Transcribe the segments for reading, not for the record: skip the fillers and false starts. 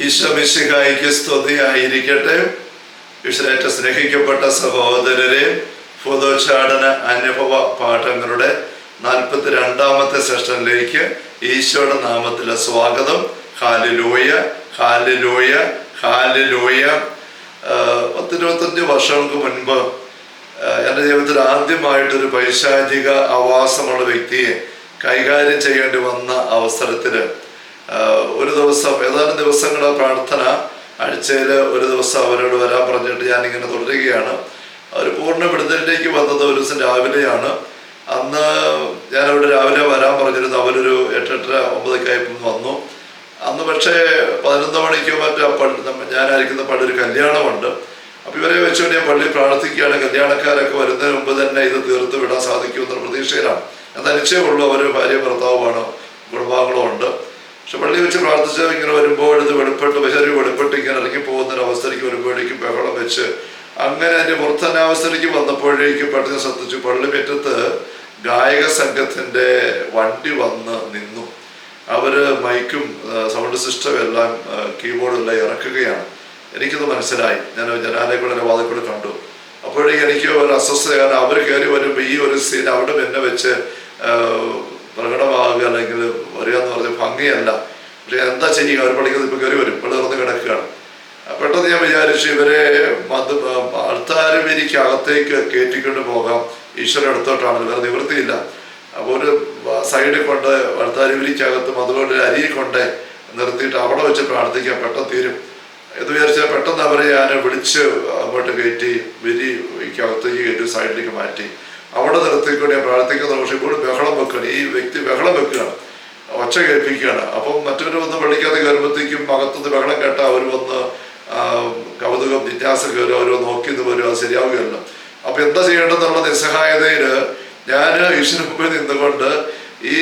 ഈശോ മിശിഹായ്ക്ക് സ്തുതിയായിരിക്കട്ടെ. ഈശ്വരേറ്റ സ്നേഹിക്കപ്പെട്ട സഹോദരരെ, ഭൂതോച്ചാടന അനുഭവ പാഠങ്ങളുടെ 42ാമത്തെ സെഷനിലേക്ക് ഈശോയുടെ നാമത്തിൽ സ്വാഗതം. Hallelujah, hallelujah, hallelujah. 10-25 വർഷങ്ങൾക്ക് മുൻപ് എൻ്റെ ജീവിതത്തിൽ ആദ്യമായിട്ടൊരു പൈശാചിക ആവാസമുള്ള വ്യക്തിയെ കൈകാര്യം ചെയ്യേണ്ടി വന്ന അവസരത്തിൽ ഒരു ദിവസം, ഏതാനും ദിവസങ്ങൾ പ്രാർത്ഥന, ആഴ്ചയിൽ ഒരു ദിവസം അവരോട് വരാൻ പറഞ്ഞിട്ട് ഞാനിങ്ങനെ തുടരുകയാണ്. അവർ പൂർണ്ണ വിടുതലിലേക്ക് വന്നത് ഒരു ദിവസം രാവിലെയാണ്. അന്ന് ഞാനവിടെ രാവിലെ വരാൻ പറഞ്ഞിരുന്നു. അവരൊരു 8-8:30 വന്നു. അന്ന് പക്ഷേ 11 മണിക്കോ മറ്റോ ഞാനായിരിക്കുന്ന പള്ളി ഒരു കല്യാണമുണ്ട്. അപ്പോൾ ഇവരെ വെച്ചുകൊണ്ട് ഞാൻ പള്ളി പ്രാർത്ഥിക്കുകയാണ്. കല്യാണക്കാരൊക്കെ വരുന്നതിന് മുമ്പ് തന്നെ ഇത് തീർത്ത് വിടാൻ സാധിക്കുമെന്നൊരു പ്രതീക്ഷയിലാണ്. ഞാൻ തനിച്ചേ ഉള്ളൂ. അവർ ഭാര്യ ഭർത്താവുമാണ്, കുടുംബാംഗങ്ങളും ഉണ്ട്. പക്ഷെ പള്ളി വെച്ച് പ്രാർത്ഥിച്ച് ഇങ്ങനെ വരുമ്പോൾ ഇത് വെളിപ്പെട്ട് ഇങ്ങനെ ഇറങ്ങി പോകുന്നൊരവസ്ഥയിലേക്ക് വരുമ്പോഴേക്കും ബഹളം വെച്ച് അങ്ങനെ എൻ്റെ പുറത്തനാവസ്ഥയിലേക്ക് വന്നപ്പോഴേക്കും പെട്ടെന്ന് ശ്രദ്ധിച്ചു, പള്ളി മുറ്റത്ത് ഗായക സംഘത്തിൻ്റെ വണ്ടി വന്ന് നിന്നു. അവർ മൈക്കും സൗണ്ട് സിസ്റ്റം എല്ലാം കീബോർഡെല്ലാം ഇറക്കുകയാണ്. എനിക്കത് മനസ്സിലായി. ഞാൻ ജനാലയക്കൂടെ വാതിൽ കൂടെ കണ്ടു. അപ്പോഴേക്കും എനിക്ക് ഒരു അസ്വസ്ഥത. കാരണം അവർ കയറി വരുമ്പോൾ ഈ ഒരു സീൻ അവിടെ എന്നെ വെച്ച് പ്രകടമാകുക അല്ലെങ്കിൽ വരിക എന്ന് പറഞ്ഞ ഭംഗിയല്ല. പക്ഷെ എന്താ ചെയ്യുക, അവർ പഠിക്കുന്നത് ഇപ്പോൾ കയറി വരും, ഇവിടെ തുറന്ന് കിടക്കുകയാണ്. പെട്ടെന്ന് ഞാൻ വിചാരിച്ചു ഇവരെ അൾത്താരവേദിക്കകത്തേക്ക് കയറ്റിക്കൊണ്ട് പോകാം. ഈശ്വരൻ അടുത്തോട്ടാണ്, വേറെ നിവൃത്തിയില്ല. അപ്പോൾ ഒരു സൈഡിൽ കൊണ്ട് അൾത്താരവേദിക്കകത്തും അതുകൊണ്ട് അരിയിൽ കൊണ്ട് നിർത്തിയിട്ട് അവിടെ വെച്ച് പ്രാർത്ഥിക്കാൻ പെട്ടെന്ന് തീരും എന്ന് വിചാരിച്ചാൽ പെട്ടെന്ന് അവരെ ഞാൻ വിളിച്ച് അങ്ങോട്ട് കയറ്റി വിരിക്കകത്തേക്ക് കയറ്റി സൈഡിലേക്ക് മാറ്റി അവിടെ നിർത്തിക്കൊണ്ട് ഞാൻ പ്രാർത്ഥിക്കുന്ന. പക്ഷെ ഇപ്പോൾ ബഹളം വെക്കുകയാണ്, ഈ വ്യക്തി ബഹളം വെക്കുകയാണ്, ഒച്ച കേൾപ്പിക്കുകയാണ്. അപ്പം മറ്റൊരു വന്ന് പള്ളിക്കകത്ത് കയറുമ്പോഴത്തേക്കും അകത്തുനിന്ന് ബഹളം കേട്ട അവർ വന്ന് കൗതുകം ജിജ്ഞാസ കയറുക, അവർ നോക്കിന്ന് വരും, അത് ശരിയാവുകയല്ലോ. അപ്പം എന്താ ചെയ്യേണ്ടതെന്നുള്ള നിസ്സഹായതയിൽ ഞാൻ ഈശ്വരന് മുമ്പിൽ നിന്നുകൊണ്ട് ഈ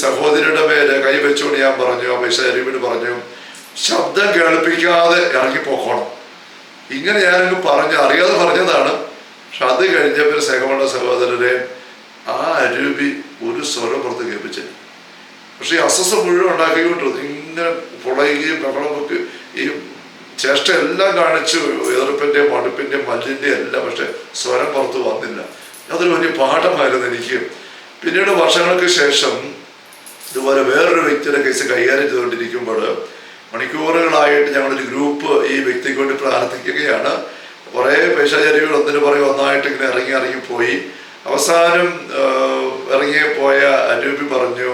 സഹോദരിയുടെ മേലെ കൈ വെച്ചുകൊണ്ട് ഞാൻ പറഞ്ഞു, ആ പൈശാചിയോട് പറഞ്ഞു, ശബ്ദം കേൾപ്പിക്കാതെ ഇറങ്ങിപ്പോക്കണം. ഇങ്ങനെ ഞാനങ്ങ് പറഞ്ഞു, അറിയാതെ പറഞ്ഞതാണ്. പക്ഷെ അത് കഴിഞ്ഞപ്പോൾ സ്നേഹമുള്ള സഹോദരരെ, ആ അരൂപി ഒരു സ്വരം പുറത്ത് കേൾപ്പിച്ചില്ല. പക്ഷെ ഈ അസ്വസ്ഥ മുഴുവൻ ഉണ്ടാക്കിക്കൊണ്ടിരുന്നു. ഇങ്ങനെ പൊളയുകയും ബഹളം വെക്ക് ഈ ചേഷ്ട എല്ലാം കാണിച്ചു, എതിർപ്പിൻ്റെയും മടുപ്പിൻ്റെയും മല്ലിൻ്റെയും എല്ലാം. പക്ഷെ സ്വരം പുറത്ത് വന്നില്ല. അതൊരു വലിയ പാഠമായിരുന്നു എനിക്ക്. പിന്നീട് വർഷങ്ങൾക്ക് ശേഷം ഇതുപോലെ വേറൊരു വ്യക്തിയുടെ കേസ് കൈകാര്യം ചെയ്തുകൊണ്ടിരിക്കുമ്പോൾ മണിക്കൂറുകളായിട്ട് ഞങ്ങളൊരു ഗ്രൂപ്പ് ഈ വ്യക്തിക്ക് വേണ്ടി പ്രാർത്ഥിക്കുകയാണ്. കുറേ പൈശാചികൾ ഒന്നിനു പറയും ഒന്നായിട്ട് ഇങ്ങനെ ഇറങ്ങിപ്പോയി. അവസാനം ഇറങ്ങിപ്പോയ അരൂപി പറഞ്ഞു,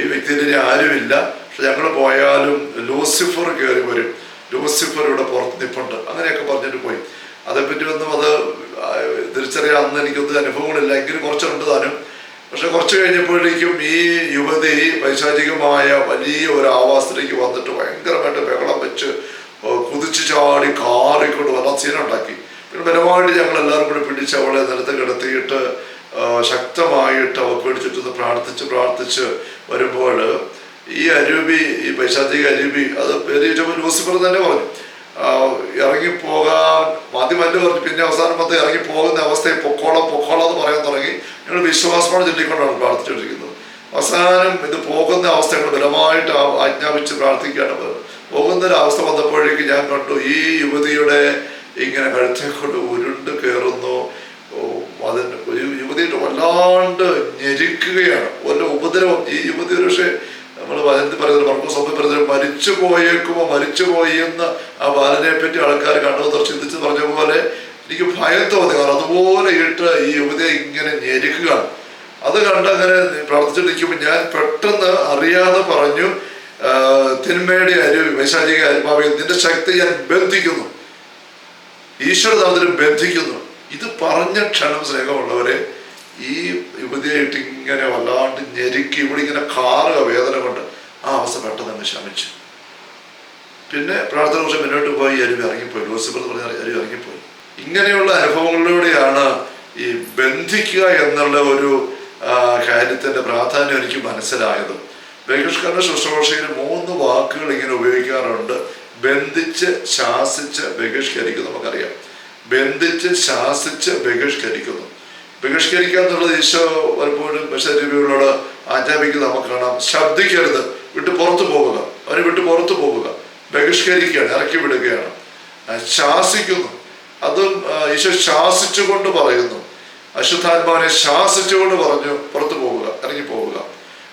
ഈ വ്യക്തിയുടെ ഇനി ആരുമില്ല, പക്ഷെ ഞങ്ങൾ പോയാലും ലൂസിഫർ കയറി വരും, ലൂസിഫർ ഇവിടെ പുറത്ത് നിൽപ്പുണ്ട്, അങ്ങനെയൊക്കെ പറഞ്ഞിട്ട് പോയി. അതേപ്പറ്റി ഒന്നും അത് തിരിച്ചറിയാൻ അന്ന് എനിക്കൊന്നും അനുഭവങ്ങളില്ല, എങ്കിലും കുറച്ചുണ്ട് താനും. പക്ഷെ കുറച്ച് കഴിഞ്ഞപ്പോഴേക്കും ഈ യുവതി പൈശാചികമായ വലിയ ഒരു ആവാസത്തിലേക്ക് വന്നിട്ട് ഭയങ്കരമായിട്ട് ബഹളം വെച്ച് കുതിച്ചു ചാടി കാറിക്കൊണ്ട് വല്ല സീനുണ്ടാക്കി. പിന്നെ ബലമായിട്ട് ഞങ്ങൾ എല്ലാവരും കൂടി പിടിച്ച് അവളെ നിലത്ത് കിടത്തിയിട്ട് ശക്തമായിട്ട് അവ പിടിച്ചിട്ട് പ്രാർത്ഥിച്ച് വരുമ്പോൾ ഈ അരൂപി, ഈ പൈശാചിക അരൂപി, അത് പേര് ലൂസിഫർ തന്നെ പറഞ്ഞു, ഇറങ്ങിപ്പോകാൻ ആദ്യം മറ്റു പറഞ്ഞു. പിന്നെ അവസാനം മൊത്തം ഇറങ്ങിപ്പോകുന്ന അവസ്ഥയെ പൊക്കോളം എന്ന് പറയാൻ തുടങ്ങി. ഞങ്ങൾ വിശ്വാസമാണ് ചൊല്ലിക്കൊണ്ടാണ് പ്രാർത്ഥിച്ചുകൊണ്ടിരിക്കുന്നത്. അവസാനം ഇത് പോകുന്ന അവസ്ഥ ഞങ്ങൾ ബലമായിട്ട് ആജ്ഞാപിച്ച് പ്രാർത്ഥിക്കുകയാണ്. പോകുന്നൊരവസ്ഥ വന്നപ്പോഴേക്ക് ഞാൻ കണ്ടു ഈ യുവതിയുടെ ഇങ്ങനെ കഴുത്തെ കൊണ്ട് ഉരുണ്ട് കയറുന്നു. അതിന് യുവതിയുടെ വല്ലാണ്ട് ഞെരുക്കുകയാണ്, വല്ല ഉപദ്രവം. ഈ യുവതി ഒരു പക്ഷേ നമ്മൾ വചനത്തിൽ പറയുന്നത് മർക്കോസ് പറയുന്നത് മരിച്ചുപോയി എന്ന് ആ ബാലനെ പറ്റി ആൾക്കാർ കണ്ടു ചിന്തിച്ച് പറഞ്ഞ പോലെ എനിക്ക് ഭയം തോന്നി. കാരണം അതുപോലെ ഇട്ട് ഈ യുവതിയെ ഇങ്ങനെ ഞെരുക്കുകയാണ്. അത് കണ്ട് അങ്ങനെ പ്രാർത്ഥിച്ചിരിക്കുമ്പോൾ ഞാൻ പെട്ടെന്ന് അറിയാതെ പറഞ്ഞു, തിന്മയുടെ അരൂപി, പൈശാചിക ആത്മാവേ, നിന്റെ ശക്തി ഞാൻ ബന്ധിക്കുന്നു, ഈശ്വരനാമത്തിലും ബന്ധിക്കുന്നു. ഇത് പറഞ്ഞ ക്ഷണം സ്നേഹമുള്ളവരെ ഈ യുവതിയായിട്ട് ഇങ്ങനെ വല്ലാണ്ട് ഞെരുക്കി ഇവിടെ ഇങ്ങനെ കാറുക വേദന കൊണ്ട്. ആ അവസ്ഥ പെട്ടെന്ന് അങ്ങ് ശമിച്ചു. പിന്നെ പ്രാർത്ഥന വർഷം മുന്നോട്ട് പോയി അരുവി ഇറങ്ങിപ്പോയി, ലൂസിഫർ എന്ന് പറഞ്ഞാൽ അരുവി ഇറങ്ങിപ്പോയി. ഇങ്ങനെയുള്ള അനുഭവങ്ങളിലൂടെയാണ് ഈ ബന്ധിക്കുക എന്നുള്ള ഒരു കാര്യത്തിൻ്റെ പ്രാധാന്യം എനിക്ക് മനസ്സിലായത്. ബഹിഷ്കരണ ശുശ്രൂഷയിൽ 3 വാക്കുകൾ ഇങ്ങനെ ഉപയോഗിക്കാറുണ്ട്. ബന്ധിച്ച്, ശാസിച്ച്, ബഹിഷ്കരിക്കുന്നു. നമുക്കറിയാം, ബന്ധിച്ച്, ശാസിച്ച്, ബഹിഷ്കരിക്കുന്നു. ബഹിഷ്കരിക്കുക എന്നുള്ളത് ഈശോ പലപ്പോഴും പൈശാചികളോട് ആജ്ഞാപിക്കുന്നത് നമുക്ക് കാണാം. ശബ്ദിക്കരുത്, വിട്ട് പുറത്തു പോകുക, അവനെ വിട്ട് പുറത്തു പോകുക. ബഹിഷ്കരിക്കുകയാണ്, ഇറക്കി വിടുകയാണ്, ശാസിക്കുന്നു. അതും ഈശോ ശാസിച്ചുകൊണ്ട് പറയുന്നു. അശുദ്ധാത്മാവിനെ ശാസിച്ചുകൊണ്ട് പറഞ്ഞു പുറത്തു പോവുക, ഇറങ്ങി പോവുക.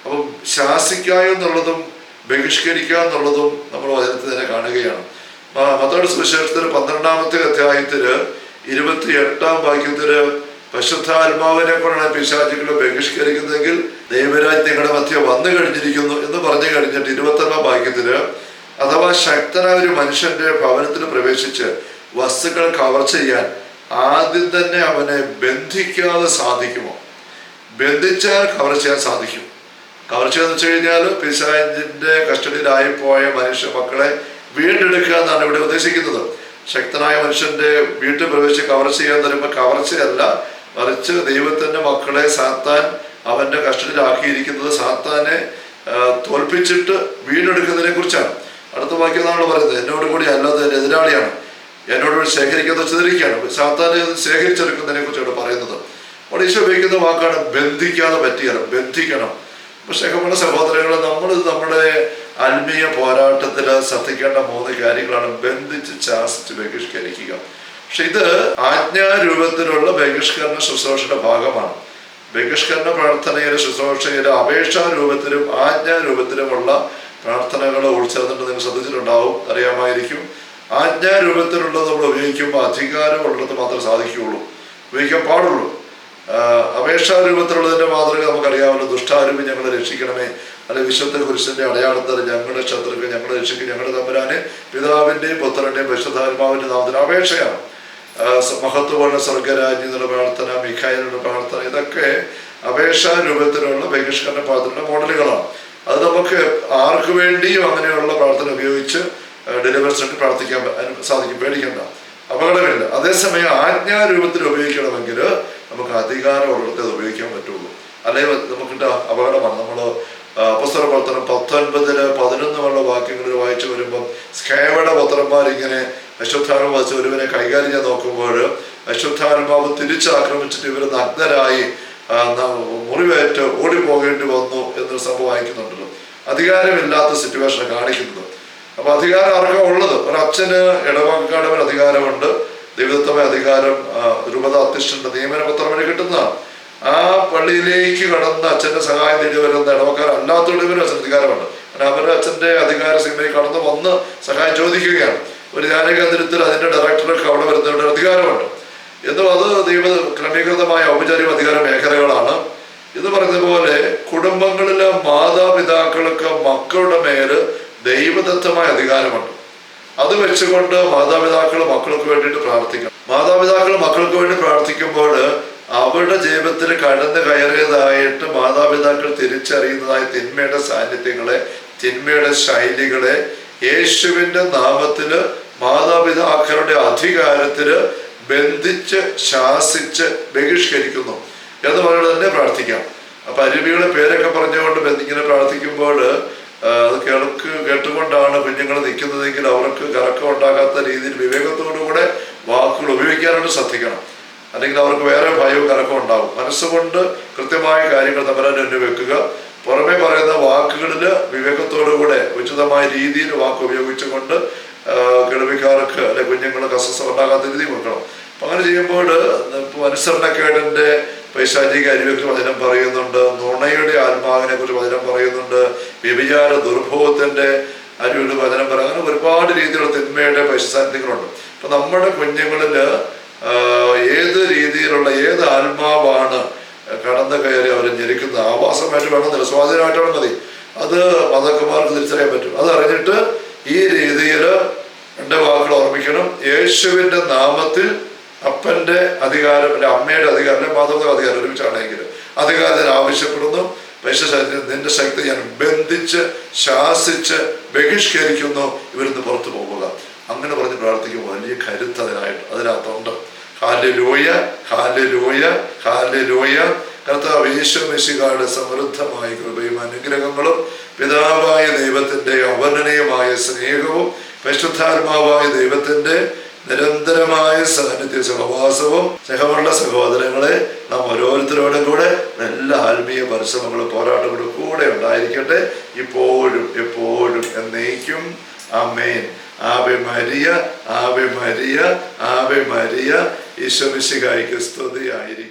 അപ്പം ശാസിക്കുക എന്നുള്ളതും ബഹിഷ്കരിക്കുക എന്നുള്ളതും നമ്മൾ വചനത്തിൽ തന്നെ കാണുകയാണ്. മത്തായിയുടെ സുവിശേഷത്തിൽ 12-ാമത്തെ അധ്യായത്തില് 28-ാം വാക്യത്തില് പരിശുദ്ധാത്മാവിനെ കൊണ്ടാണ് പിശാചുക്കളെ ബഹിഷ്കരിക്കുന്നതെങ്കിൽ ദൈവരാജ്യം നിങ്ങളുടെ മധ്യ വന്നു കഴിഞ്ഞിരിക്കുന്നു എന്ന് പറഞ്ഞു കഴിഞ്ഞിട്ട് 21-ാം വാക്യത്തില് അഥവാ ശക്തനായ ഒരു മനുഷ്യന്റെ ഭവനത്തിൽ പ്രവേശിച്ച് വസ്തുക്കൾ കവർ ചെയ്യാൻ ആദ്യം തന്നെ അവനെ ബന്ധിക്കാതെ സാധിക്കുമോ? ബന്ധിച്ചാൽ കവർ ചെയ്യാൻ സാധിക്കും. കവർ ചെയ്യാന്ന് വെച്ച് കഴിഞ്ഞാൽ പിശാചിന്റെ കസ്റ്റഡിയിലായിപ്പോയ മനുഷ്യ മക്കളെ വീണ്ടെടുക്കുക എന്നാണ് ഇവിടെ ഉദ്ദേശിക്കുന്നത്. ശക്തനായ മനുഷ്യന്റെ വീട്ടിൽ പ്രവേശിച്ച് കവർ ചെയ്യാൻ തരുമ്പോൾ കവർച്ചയല്ല, മറിച്ച് ദൈവത്തിന്റെ മക്കളെ സാത്താൻ അവന്റെ കസ്റ്റഡിയിലാക്കിയിരിക്കുന്നത് സാത്താനെ തോൽപ്പിച്ചിട്ട് വീണ്ടെടുക്കുന്നതിനെ കുറിച്ചാണ്. അടുത്ത വാക്യം നമ്മൾ പറയുന്നത്, എന്നോട് കൂടി അല്ലാതെ എതിരാളിയാണ്, എന്നോട് ശേഖരിക്കാതെ ചിതറിക്കുകയാണ്. സാത്താനെ ശേഖരിച്ചെടുക്കുന്നതിനെ കുറിച്ചാണ് പറയുന്നത്. അവിടെ ഈശോ ഉപയോഗിക്കുന്ന വാക്കാണ് ബന്ധിക്കാതെ പറ്റിയാൽ, ബന്ധിക്കണം. പക്ഷേ നമ്മുടെ സഹോദരങ്ങളെ, നമ്മുടെ ആത്മീയ പോരാട്ടത്തിൽ ശ്രദ്ധിക്കേണ്ട 3 കാര്യങ്ങളാണ്. ബന്ധിച്ച് ശാസിച്ച് ബഹിഷ്കരിക്കുക. പക്ഷെ ഇത് ആജ്ഞാരൂപത്തിലുള്ള ബഹിഷ്കരണ ശുശ്രൂഷയുടെ ഭാഗമാണ്. ബഹിഷ്കരണ പ്രാർത്ഥനയിലെ ശുശ്രൂഷയിലെ അപേക്ഷാ രൂപത്തിലും ആജ്ഞാരൂപത്തിലുമുള്ള പ്രാർത്ഥനകൾ ഉൾച്ചേർന്നിട്ട് നിങ്ങൾ ശ്രദ്ധിച്ചിട്ടുണ്ടാവും, അറിയാമായിരിക്കും. ആജ്ഞാരൂപത്തിലുള്ളത് നമ്മൾ ഉപയോഗിക്കുമ്പോൾ അധികാരമുള്ളത് മാത്രമേ സാധിക്കുകയുള്ളൂ, ഉപയോഗിക്കാൻ പാടുള്ളൂ. അപേക്ഷാ രൂപത്തിലുള്ളതിന്റെ മാതൃക നമുക്കറിയാമല്ലോ. ദുഷ്ടാരൂപി ഞങ്ങളെ രക്ഷിക്കണമേ, അല്ലെ വിശുദ്ധ കുരിശിന്റെ അടയാളത്തിൽ ഞങ്ങളുടെ ശത്രുക്കൾ ഞങ്ങളെ രക്ഷിക്കും, ഞങ്ങളുടെ തമ്പുരാനെ പിതാവിന്റെയും പുത്രന്റെയും പരിശുദ്ധാത്മാവിന്റെ നാമത്തിൽ അപേക്ഷയാണ്. മഹത്വമുള്ള സ്വർഗരാജ്യം എന്നുള്ള പ്രാർത്ഥന, മിഖായേലിന്റെ പ്രാർത്ഥന, ഇതൊക്കെ അപേക്ഷാ രൂപത്തിലുള്ള ബഹിഷ്കരണ പ്രാർത്ഥനയുടെ മോഡലുകളാണ്. അത് നമുക്ക് ആർക്ക് വേണ്ടിയും അങ്ങനെയുള്ള പ്രാർത്ഥന ഉപയോഗിച്ച് ഡെലിവറൻസിന് പ്രാർത്ഥിക്കാൻ സാധിക്കും, പേടിക്കണ്ട, അപകടമില്ല. അതേസമയം ആജ്ഞാരൂപത്തിൽ ഉപയോഗിക്കണമെങ്കിൽ നമുക്ക് അധികാരമുള്ളിടത്ത് അത് ഉപയോഗിക്കാൻ പറ്റുള്ളൂ, അല്ലെങ്കിൽ നമുക്കിട്ട് അപകടമാണ്. നമ്മൾ അപ്പോസ്തല പ്രവർത്തനം 19-11 വാക്യങ്ങളിൽ വായിച്ചു വരുമ്പം സ്കേവയുടെ പുത്രന്മാരിങ്ങനെ അശുദ്ധാത്മാവ് വച്ച് ഒരുവനെ കൈകാര്യം ചെയ്യാൻ നോക്കുമ്പോൾ അശുദ്ധാത്മാവ് തിരിച്ചാക്രമിച്ചിട്ട് ഇവർ നഗ്നരായി മുറിവേറ്റ് ഓടിപ്പോകേണ്ടി വന്നു എന്നൊരു സംഭവം വായിക്കുന്നുണ്ടല്ലോ. അധികാരമില്ലാത്ത സിറ്റുവേഷനെ കാണിക്കുന്നത്. അപ്പൊ അധികാരം ആർക്കാണ് ഉള്ളത്? ഒരച്ഛന് ഇടവക്കാടവൻ അധികാരമുണ്ട്, ദൈവദത്തമായ അധികാരം രൂപത അധ്യക്ഷന്റെ നിയമനപത്രം വഴി കിട്ടുന്നതാണ്. ആ പള്ളിയിലേക്ക് കടന്ന് അച്ഛന്റെ സഹായം തേടി വരുന്ന ഇടവക്കാരല്ലാത്തവരും അച്ഛൻ അധികാരമുണ്ട്. കാരണം അവരുടെ അച്ഛന്റെ അധികാര സീമയിൽ കടന്ന് വന്ന് സഹായം ചോദിക്കുകയാണ്. ഒരു ധ്യാനകേന്ദ്രത്തിൽ അതിന്റെ ഡയറക്ടർക്ക് അവിടെ വരുന്നവരുടെ അധികാരമുണ്ട്. എന്നും അത് ദൈവ ക്രമീകൃതമായ ഔപചാരിക അധികാര മേഖലകളാണ്. ഇത് പറഞ്ഞതുപോലെ കുടുംബങ്ങളിലെ മാതാപിതാക്കൾക്ക് മക്കളുടെ മേല് ദൈവദത്തമായ അധികാരമുണ്ട്. അത് വെച്ചുകൊണ്ട് മാതാപിതാക്കൾ മക്കൾക്ക് വേണ്ടിയിട്ട് പ്രാർത്ഥിക്കണം. മാതാപിതാക്കൾ മക്കൾക്ക് വേണ്ടി പ്രാർത്ഥിക്കുമ്പോൾ അവരുടെ ജീവിതത്തിൽ കടന്നു കയറിയതായിട്ട് മാതാപിതാക്കൾ തിരിച്ചറിയുന്നതായ തിന്മയുടെ സാന്നിധ്യങ്ങളെ, തിന്മയുടെ ശൈലികളെ യേശുവിന്റെ നാമത്തില് മാതാപിതാക്കളുടെ അധികാരത്തില് ബന്ധിച്ച് ശാസിച്ച് ബഹിഷ്കരിക്കുന്നു എന്ന് പറയുന്നത് തന്നെ പ്രാർത്ഥിക്കാം. അപ്പൊ അരുവികളെ പേരൊക്കെ പറഞ്ഞുകൊണ്ട് ഇങ്ങനെ പ്രാർത്ഥിക്കുമ്പോൾ അത് കേട്ടുകൊണ്ടാണ് കുഞ്ഞുങ്ങൾ നിൽക്കുന്നതെങ്കിൽ അവർക്ക് കറക്കം ഉണ്ടാകാത്ത രീതിയിൽ വിവേകത്തോടുകൂടെ വാക്കുകൾ ഉപയോഗിക്കാനായിട്ട് ശ്രദ്ധിക്കണം. അല്ലെങ്കിൽ അവർക്ക് വേറെ ഭയവും കറക്കം ഉണ്ടാവും. മനസ്സുകൊണ്ട് കൃത്യമായ കാര്യങ്ങൾ തമ്മിൽ വെക്കുക. പുറമെ പറയുന്ന വാക്കുകളിൽ വിവേകത്തോടുകൂടെ ഉചിതമായ രീതിയിൽ വാക്ക് ഉപയോഗിച്ചുകൊണ്ട് കേൾവിക്കാർക്ക് അല്ലെ കുഞ്ഞുങ്ങൾക്ക് അസ്വസ്ഥ ഉണ്ടാകാത്ത രീതി വെക്കണം. അപ്പം അങ്ങനെ ചെയ്യുമ്പോൾ അനുസരണക്കേടിന്റെ പൈശാചിക അരിവെക്കുറിച്ച് വചനം പറയുന്നുണ്ട്, നുണയുടെ ആത്മാവിനെ കുറിച്ച് വചനം പറയുന്നുണ്ട്, വ്യഭിചാര ദുർഭോഗത്തിന്റെ അരിവിൽ വചനം പറയും. അങ്ങനെ ഒരുപാട് രീതിയിലുള്ള തിന്മയുടെ പൈശാചിത്യങ്ങളുണ്ട്. അപ്പൊ നമ്മുടെ കുഞ്ഞുങ്ങളിൽ ഏത് രീതിയിലുള്ള ഏത് ആത്മാവാണ് കടന്നു കയറി അവരെ ഞെരിക്കുന്നത്, ആവാസമായിട്ട് വേണമെന്നില്ല, സ്വാധീനമായിട്ടാണ് മതി, അത് മതക്കന്മാർക്ക് തിരിച്ചറിയാൻ പറ്റും. അത് അറിഞ്ഞിട്ട് ഈ രീതിയിൽ എൻ്റെ വാക്കുകൾ ഓർമ്മിക്കണം. യേശുവിൻ്റെ നാമത്തിൽ അപ്പൻ്റെ അധികാരം അല്ലെ അമ്മയുടെ അധികാരം അല്ലെ മാതാവിന്റെ അധികാരം ഒരുമിച്ചാണെങ്കിൽ അധികാരത്തിന് ആവശ്യപ്പെടുന്നു. നിന്റെ ശക്തി ഞാൻ ബന്ധിച്ച് ശാസിച്ച് ബഹിഷ്കരിക്കുന്നു, ഇവരിന്ന് പുറത്തു പോകുക. അങ്ങനെ പറഞ്ഞ് പ്രാർത്ഥിക്കുമ്പോൾ വലിയ കരുത്ത് അതിനകത്തുണ്ട്. Hallelujah, hallelujah, hallelujah. കർത്താവ് യേശു മിശിഹായുടെ സമൃദ്ധമായ കൃപയും അനുഗ്രഹങ്ങളും പിതാവായ ദൈവത്തിന്റെ അവർണ്ണനീയമായ സ്നേഹവും പരിശുദ്ധാത്മാവായ ദൈവത്തിന്റെ നിരന്തരമായ സാന്നിധ്യ സഹവാസവും സ്നേഹമുള്ള സഹോദരങ്ങളെ നാം ഓരോരുത്തരോടും കൂടെ എല്ലാ ആത്മീയ പരിശ്രമങ്ങളും പോരാട്ടങ്ങളും കൂടെ ഉണ്ടായിരിക്കട്ടെ, ഇപ്പോഴും എപ്പോഴും എന്നേക്കും. ആമേൻ. Ave Maria, Ave Maria, Ave Maria. Isho മിശിഹായ്ക്ക് സ്തുതിയായിരിക്കട്ടെ.